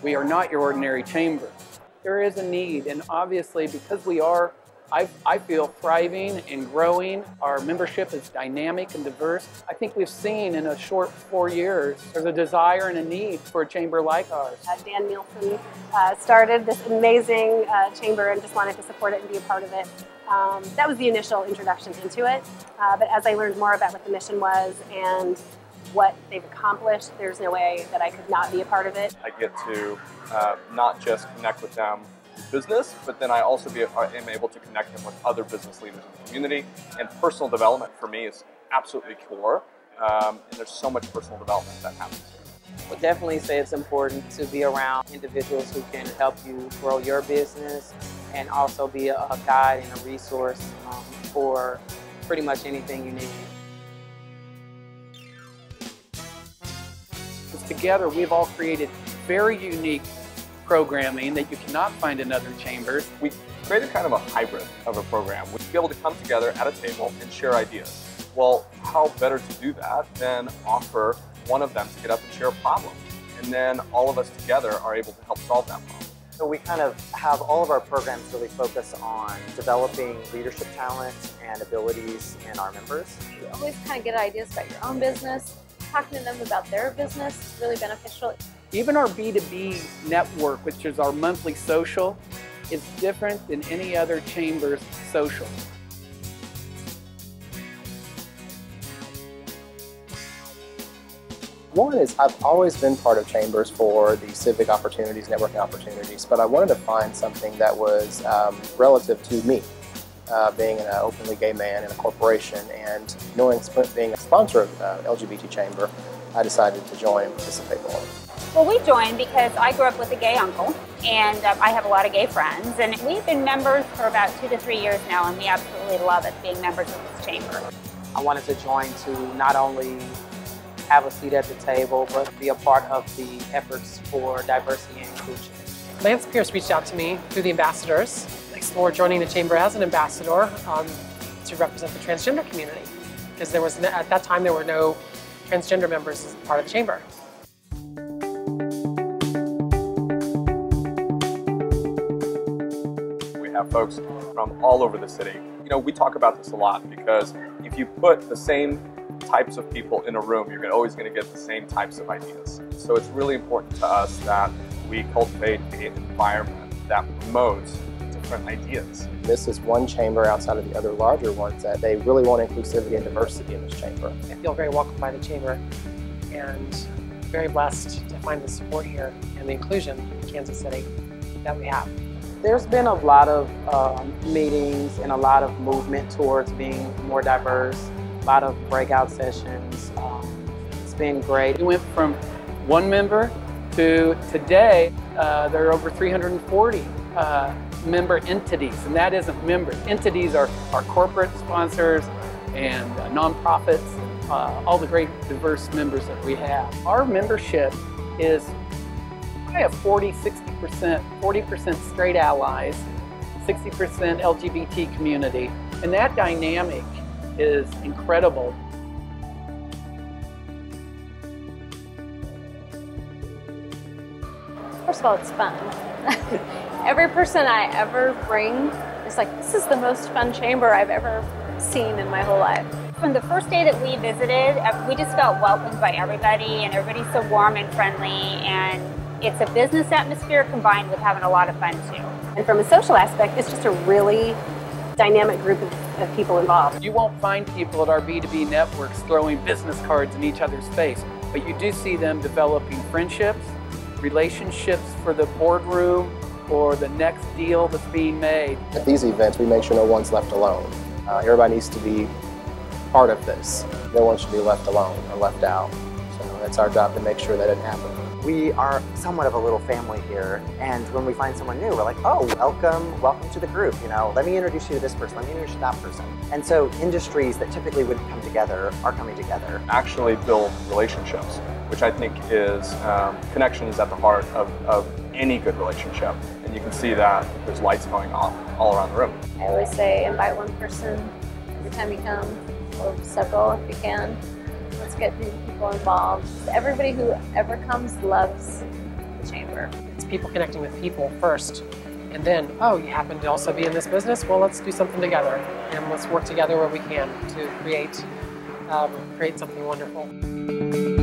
We are not your ordinary chamber. There is a need, and obviously because we are, I feel, thriving and growing. Our membership is dynamic and diverse. I think we've seen in a short 4 years, there's a desire and a need for a chamber like ours. Dan Nielsen started this amazing chamber and just wanted to support it and be a part of it. That was the initial introduction into it, but as I learned more about what the mission was and what they've accomplished, there's no way that I could not be a part of it. I get to not just connect with them in business, but then I also am able to connect them with other business leaders in the community. And personal development for me is absolutely core, and there's so much personal development that happens here. I would definitely say it's important to be around individuals who can help you grow your business and also be a guide and a resource for pretty much anything you need. Together, we've all created very unique programming that you cannot find in other chambers. We created kind of a hybrid of a program. We'd be able to come together at a table and share ideas. Well, how better to do that than offer one of them to get up and share a problem? And then all of us together are able to help solve that problem. So we kind of have all of our programs really focus on developing leadership talent and abilities in our members. You always kind of get ideas about your own business. Talking to them about their business is really beneficial. Even our B2B network, which is our monthly social, is different than any other chamber's social. One is I've always been part of chambers for the civic opportunities, networking opportunities, but I wanted to find something that was relative to me. Being an openly gay man in a corporation and knowing Sprint being a sponsor of LGBT Chamber, I decided to join and participate more. Well, we joined because I grew up with a gay uncle, and I have a lot of gay friends, and we've been members for about 2 to 3 years now, and we absolutely love it, being members of this chamber. I wanted to join to not only have a seat at the table, but be a part of the efforts for diversity and inclusion. Lance Pierce reached out to me through the ambassadors, explored joining the chamber as an ambassador to represent the transgender community, because there was, at that time, there were no transgender members as part of the chamber. We have folks from all over the city. You know, we talk about this a lot because if you put the same types of people in a room, you're always going to get the same types of ideas. So it's really important to us that we cultivate an environment that promotes different ideas. This is one chamber outside of the other larger ones that they really want inclusivity and diversity in this chamber. I feel very welcomed by the chamber and very blessed to find the support here and the inclusion in Kansas City that we have. There's been a lot of meetings and a lot of movement towards being more diverse, a lot of breakout sessions. It's been great. We went from one member to today, there are over 340 member entities, and that isn't members. Entities are corporate sponsors and nonprofits, all the great diverse members that we have. Our membership is, I have 40% straight allies, 60% LGBT community, and that dynamic is incredible. First of all, it's fun. Every person I ever bring is like, this is the most fun chamber I've ever seen in my whole life. From the first day that we visited, we just felt welcomed by everybody, and everybody's so warm and friendly, and it's a business atmosphere combined with having a lot of fun too. And from a social aspect, it's just a really dynamic group of people involved. You won't find people at our B2B networks throwing business cards in each other's face, but you do see them developing friendships, relationships for the boardroom or the next deal that's being made. At these events, we make sure no one's left alone. Everybody needs to be part of this. No one should be left alone or left out. So that's our job to make sure that it happens. We are somewhat of a little family here, and when we find someone new, we're like, oh, welcome to the group, you know, let me introduce you to this person, let me introduce you to that person. And so industries that typically wouldn't come together are coming together. Actually build relationships, which I think is, connection is at the heart of any good relationship. And you can see that there's lights going off all around the room. I always say invite one person every time you come, or several if you can. Let's get new people involved. Everybody who ever comes loves the the Chamber. It's people connecting with people first, and then, oh, you happen to also be in this business? Well, let's do something together, and let's work together where we can to create something wonderful.